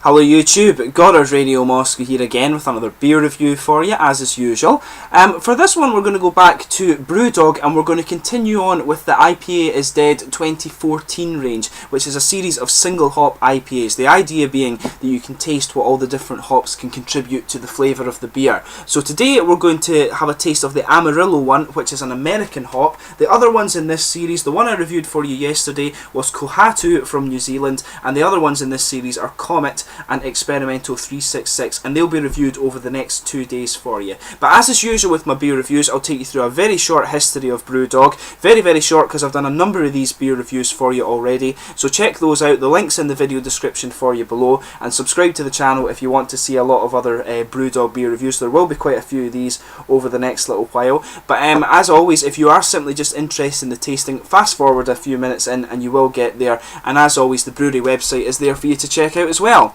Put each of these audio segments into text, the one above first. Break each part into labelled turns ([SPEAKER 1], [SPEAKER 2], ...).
[SPEAKER 1] Hello YouTube, Goddard Radio Moscow here again with another beer review for you, as is usual. For this one we're going to go back to Brewdog and we're going to continue on with the IPA Is Dead 2014 range, which is a series of single hop IPAs. The idea being that you can taste what all the different hops can contribute to the flavour of the beer. So today we're going to have a taste of the Amarillo one, which is an American hop. The other ones in this series, the one I reviewed for you yesterday was Kohatu from New Zealand, and the other ones in this series are Comet and Experimental 366, and they'll be reviewed over the next 2 days for you. But as is usual with my beer reviews, I'll take you through a very short history of Brewdog. Very short, because I've done a number of these beer reviews for you already, so check those out. The link's in the video description for you below, and subscribe to the channel if you want to see a lot of other Brewdog beer reviews. There will be quite a few of these over the next little while, but as always, if you are simply just interested in the tasting, fast forward a few minutes in and you will get there, and as always the Brewery website is there for you to check out as well.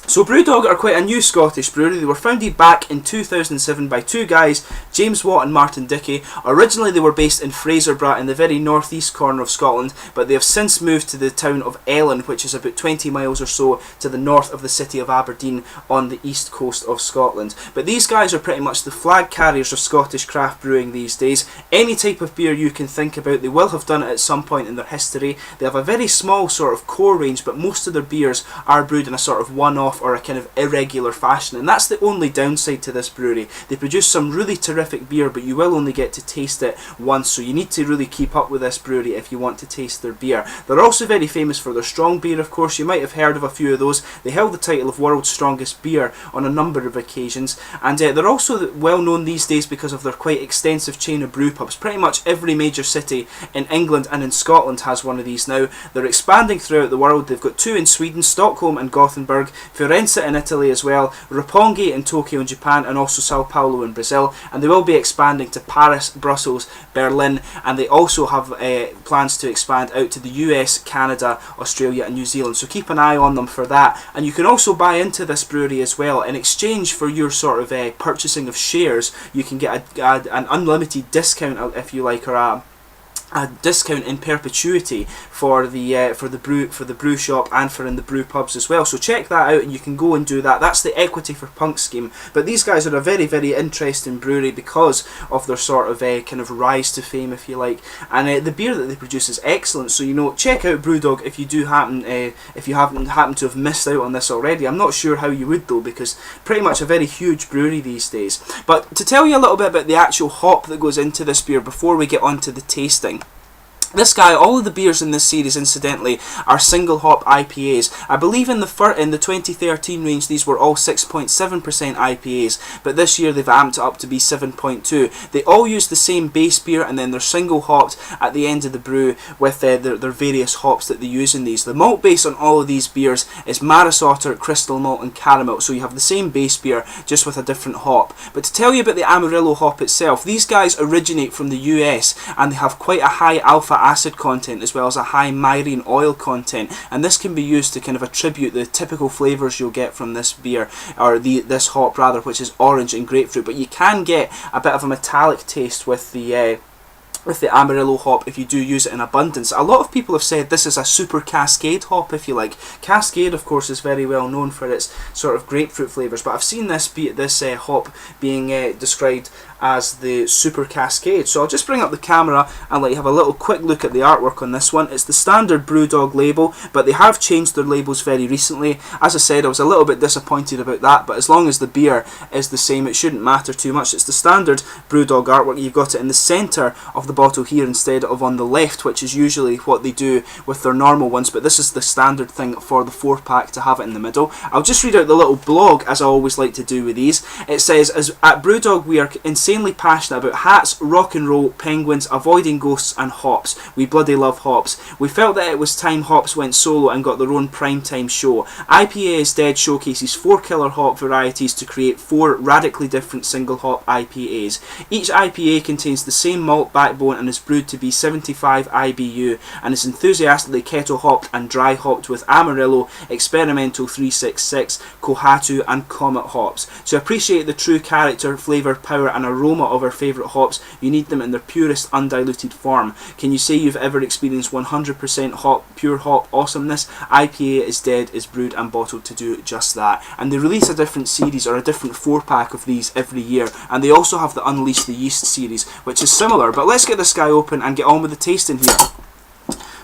[SPEAKER 1] So Brewdog are quite a new Scottish brewery. They were founded back in 2007 by two guys, James Watt and Martin Dickey. Originally they were based in Fraserburgh in the very northeast corner of Scotland, but they have since moved to the town of Ellon, which is about 20 miles or so to the north of the city of Aberdeen on the east coast of Scotland. But these guys are pretty much the flag carriers of Scottish craft brewing these days. Any type of beer you can think about, they will have done it at some point in their history. They have a very small sort of core range, but most of their beers are brewed in a sort of one-off or a kind of irregular fashion, and that's the only downside to this brewery. They produce some really terrific beer, but you will only get to taste it once, so you need to really keep up with this brewery if you want to taste their beer. They're also very famous for their strong beer, of course. You might have heard of a few of those. They held the title of World's Strongest Beer on a number of occasions, and they're also well known these days because of their quite extensive chain of brew pubs. Pretty much every major city in England and in Scotland has one of these now. They're expanding throughout the world. They've got two in Sweden, Stockholm and Gothenburg, Firenze in Italy as well, Roppongi in Tokyo in Japan, and also Sao Paulo in Brazil, and they will be expanding to Paris, Brussels, Berlin, and they also have plans to expand out to the US, Canada, Australia and New Zealand, so keep an eye on them for that. And you can also buy into this brewery as well. In exchange for your sort of purchasing of shares, you can get an unlimited discount, if you like, or a discount in perpetuity for the brew shop and for in the brew pubs as well. So check that out and you can go and do that. That's the Equity for Punk scheme. But these guys are a very interesting brewery because of their sort of kind of rise to fame, if you like. And the beer that they produce is excellent. So check out Brewdog if you do if you haven't happened to have missed out on this already. I'm not sure how you would though, because pretty much a very huge brewery these days. But to tell you a little bit about the actual hop that goes into this beer before we get on to the tasting. This guy, all of the beers in this series, incidentally, are single hop IPAs. I believe in the 2013 range these were all 6.7% IPAs, but this year they've amped it up to be 7.2. They all use the same base beer and then they're single hopped at the end of the brew with their various hops that they use in these. The malt base on all of these beers is Maris Otter, Crystal Malt and Caramel, so you have the same base beer just with a different hop. But to tell you about the Amarillo hop itself, these guys originate from the US and they have quite a high alpha acid content as well as a high myrrhine oil content, and this can be used to kind of attribute the typical flavours you'll get from this beer, or this hop rather, which is orange and grapefruit. But you can get a bit of a metallic taste with the Amarillo hop if you do use it in abundance. A lot of people have said this is a super Cascade hop, if you like. Cascade, of course, is very well known for its sort of grapefruit flavours, but I've seen this hop being described as the Super Cascade. So I'll just bring up the camera and let you have a little quick look at the artwork on this one. It's the standard Brewdog label, but they have changed their labels very recently. As I said, I was a little bit disappointed about that, but as long as the beer is the same, it shouldn't matter too much. It's the standard Brewdog artwork. You've got it in the centre of the bottle here instead of on the left, which is usually what they do with their normal ones, but this is the standard thing for the 4-pack to have it in the middle. I'll just read out the little blog, as I always like to do with these. It says, at Brewdog we are insanely passionate about hats, rock and roll, penguins, avoiding ghosts and hops. We bloody love hops. We felt that it was time hops went solo and got their own primetime show. IPA Is Dead showcases 4 killer hop varieties to create 4 radically different single hop IPAs. Each IPA contains the same malt backbone bone and is brewed to be 75 IBU and is enthusiastically kettle hopped and dry hopped with Amarillo, Experimental 366, Kohatu and Comet hops. To appreciate the true character, flavour, power and aroma of our favourite hops, you need them in their purest undiluted form. Can you say you've ever experienced 100% hop, pure hop awesomeness? IPA Is Dead is brewed and bottled to do just that. And they release a different series or a different 4-pack of these every year, and they also have the Unleash the Yeast series, which is similar. But let's get this guy open and get on with the tasting here.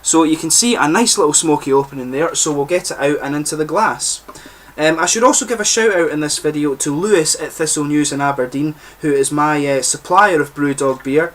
[SPEAKER 1] So you can see a nice little smoky opening there, so we'll get it out and into the glass. I should also give a shout out in this video to Lewis at Thistle News in Aberdeen, who is my supplier of Brewdog beer,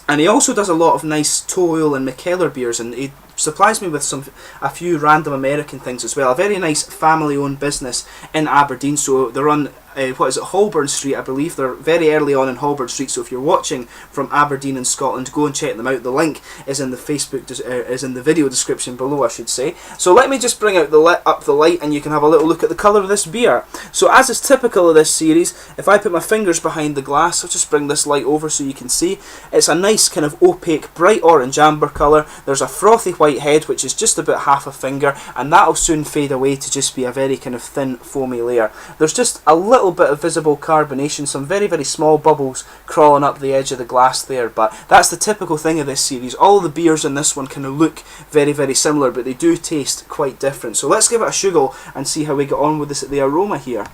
[SPEAKER 1] and he also does a lot of nice Toil and Mikkeller beers, and he supplies me with a few random American things as well. A very nice family owned business in Aberdeen, so they're on what is it, Holborn Street, I believe. They're very early on in Holborn Street, so if you're watching from Aberdeen in Scotland, go and check them out. The link is in the is in the video description below, I should say. So let me just bring out up the light and you can have a little look at the colour of this beer. So as is typical of this series, if I put my fingers behind the glass, I'll just bring this light over so you can see. It's a nice kind of opaque bright orange amber colour. There's a frothy white head which is just about half a finger, and that'll soon fade away to just be a very kind of thin foamy layer. There's just a little bit of visible carbonation, some very very small bubbles crawling up the edge of the glass there, but that's the typical thing of this series. All the beers in this one kind of look very very similar, but they do taste quite different. So let's give it a shuggle and see how we get on with the aroma here.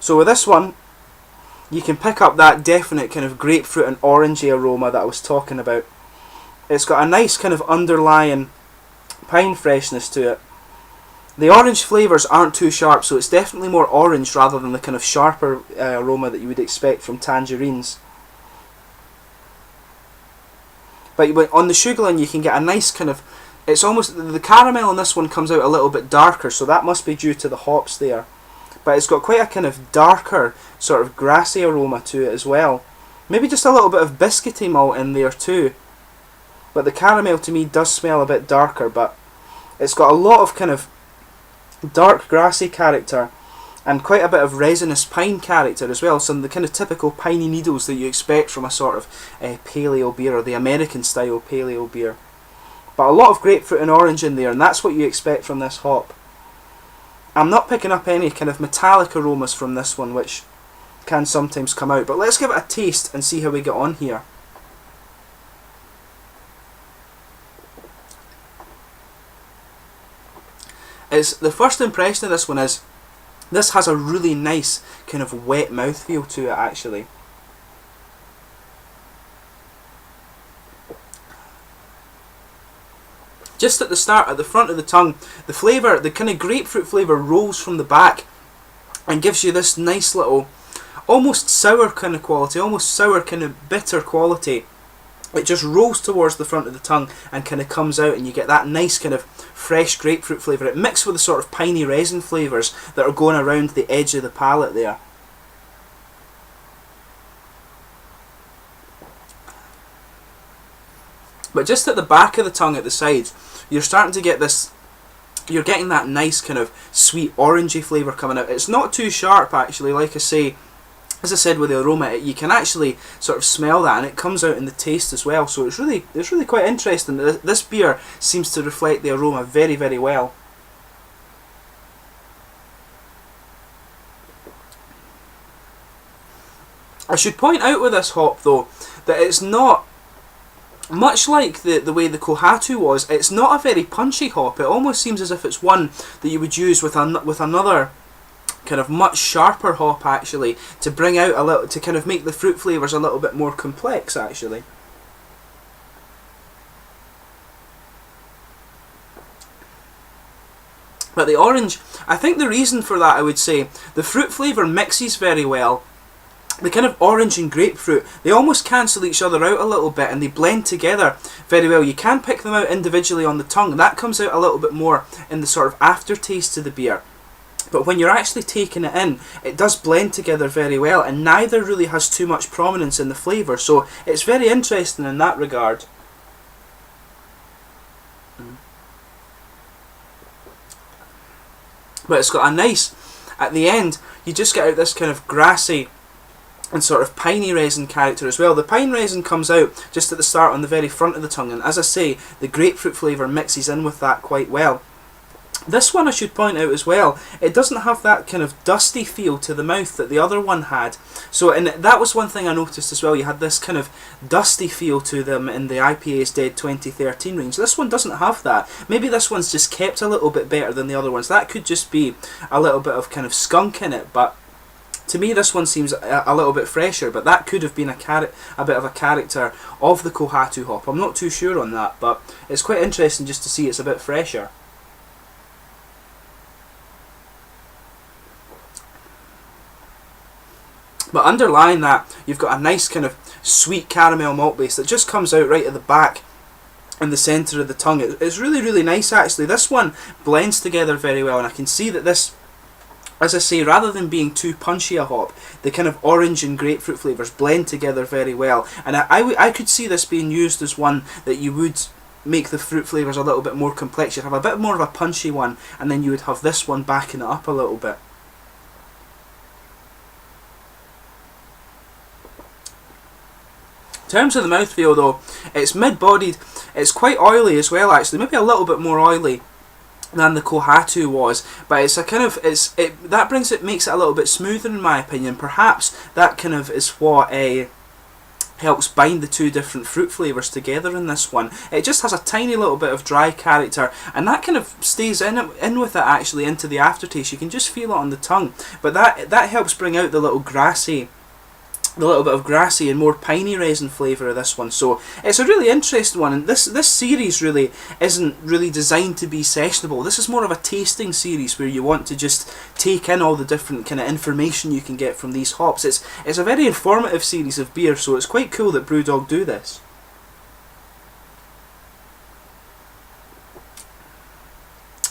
[SPEAKER 1] So with this one, you can pick up that definite kind of grapefruit and orangey aroma that I was talking about. It's got a nice kind of underlying pine freshness to it. The orange flavours aren't too sharp, so it's definitely more orange rather than the kind of sharper aroma that you would expect from tangerines. But on the sugarling you can get a nice kind of, it's almost, the caramel in this one comes out a little bit darker, so that must be due to the hops there. But it's got quite a kind of darker sort of grassy aroma to it as well. Maybe just a little bit of biscuity malt in there too. But the caramel to me does smell a bit darker, but it's got a lot of kind of dark grassy character and quite a bit of resinous pine character as well. Some of the kind of typical piney needles that you expect from a sort of paleo beer, or the American style paleo beer. But a lot of grapefruit and orange in there, and that's what you expect from this hop. I'm not picking up any kind of metallic aromas from this one, which can sometimes come out. But let's give it a taste and see how we get on here. The first impression of this one is, this has a really nice kind of wet mouthfeel to it actually. Just at the start, at the front of the tongue, the flavour, the kind of grapefruit flavour rolls from the back and gives you this nice little, almost sour kind of quality, almost sour kind of bitter quality. It just rolls towards the front of the tongue and kind of comes out, and you get that nice kind of fresh grapefruit flavour. It mixed with the sort of piney resin flavours that are going around the edge of the palate there. But just at the back of the tongue, at the sides, you're starting to get this, you're getting that nice kind of sweet orangey flavour coming out. It's not too sharp actually, like I say. As I said with the aroma, you can actually sort of smell that, and it comes out in the taste as well. So it's really quite interesting. This beer seems to reflect the aroma very very well. I should point out with this hop though that it's not, much like the way the Kohatu was, it's not a very punchy hop. It almost seems as if it's one that you would use with another kind of much sharper hop actually, to bring out a little, to kind of make the fruit flavours a little bit more complex actually. But the orange, I think the reason for that, I would say, the fruit flavour mixes very well. The kind of orange and grapefruit, they almost cancel each other out a little bit, and they blend together very well. You can pick them out individually on the tongue. That comes out a little bit more in the sort of aftertaste to the beer. But when you're actually taking it in, it does blend together very well, and neither really has too much prominence in the flavour. So it's very interesting in that regard. But it's got a nice, at the end, you just get out this kind of grassy and sort of piney resin character as well. The pine resin comes out just at the start on the very front of the tongue, and as I say, the grapefruit flavour mixes in with that quite well. This one, I should point out as well, it doesn't have that kind of dusty feel to the mouth that the other one had. So, and that was one thing I noticed as well, you had this kind of dusty feel to them in the IPA Is Dead 2013 range. This one doesn't have that. Maybe this one's just kept a little bit better than the other ones. That could just be a little bit of kind of skunk in it, but to me this one seems a little bit fresher, but that could have been a bit of a character of the Kohatu hop. I'm not too sure on that, but it's quite interesting just to see it's a bit fresher. But underlying that, you've got a nice kind of sweet caramel malt base that just comes out right at the back in the centre of the tongue. It's really, really nice actually. This one blends together very well, and I can see that this, as I say, rather than being too punchy a hop, the kind of orange and grapefruit flavours blend together very well. And I could see this being used as one that you would make the fruit flavours a little bit more complex. You'd have a bit more of a punchy one, and then you would have this one backing it up a little bit. In terms of the mouthfeel though, it's mid-bodied, it's quite oily as well actually, maybe a little bit more oily than the Kohatu was, but it's a kind of, that makes it a little bit smoother in my opinion. Perhaps that kind of is what helps bind the two different fruit flavours together in this one. It just has a tiny little bit of dry character, and that kind of stays in with it actually into the aftertaste. You can just feel it on the tongue, but that helps bring out the little bit of grassy and more piney resin flavour of this one. So it's a really interesting one, and this series really isn't really designed to be sessionable. This is more of a tasting series where you want to just take in all the different kind of information you can get from these hops. It's a very informative series of beer, so it's quite cool that Brewdog do this.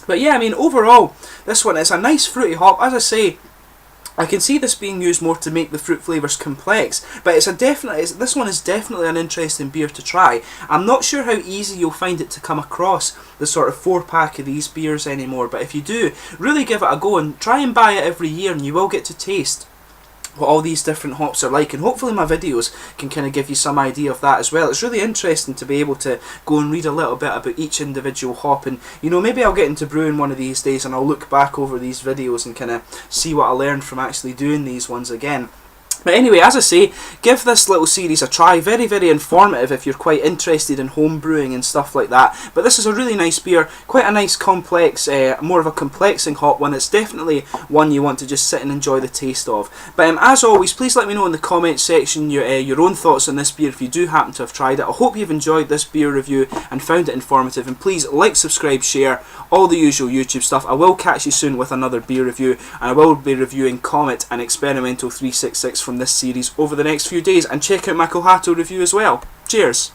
[SPEAKER 1] But yeah, I mean, overall, this one is a nice fruity hop. As I say, I can see this being used more to make the fruit flavours complex, but this one is definitely an interesting beer to try. I'm not sure how easy you'll find it to come across the sort of 4-pack of these beers anymore, but if you do, really give it a go and try and buy it every year, and you will get to taste what all these different hops are like, and hopefully my videos can kind of give you some idea of that as well. It's really interesting to be able to go and read a little bit about each individual hop, and you know, maybe I'll get into brewing one of these days and I'll look back over these videos and kind of see what I learned from actually doing these ones again. But anyway, as I say, give this little series a try. Very, very informative if you're quite interested in home brewing and stuff like that. But this is a really nice beer, quite a nice complex, more of a complexing hop one. It's definitely one you want to just sit and enjoy the taste of. But as always, please let me know in the comments section your own thoughts on this beer if you do happen to have tried it. I hope you've enjoyed this beer review and found it informative. And please like, subscribe, share, all the usual YouTube stuff. I will catch you soon with another beer review, and I will be reviewing Comet and Experimental 366 from this series over the next few days, and check out my Kohatu review as well. Cheers!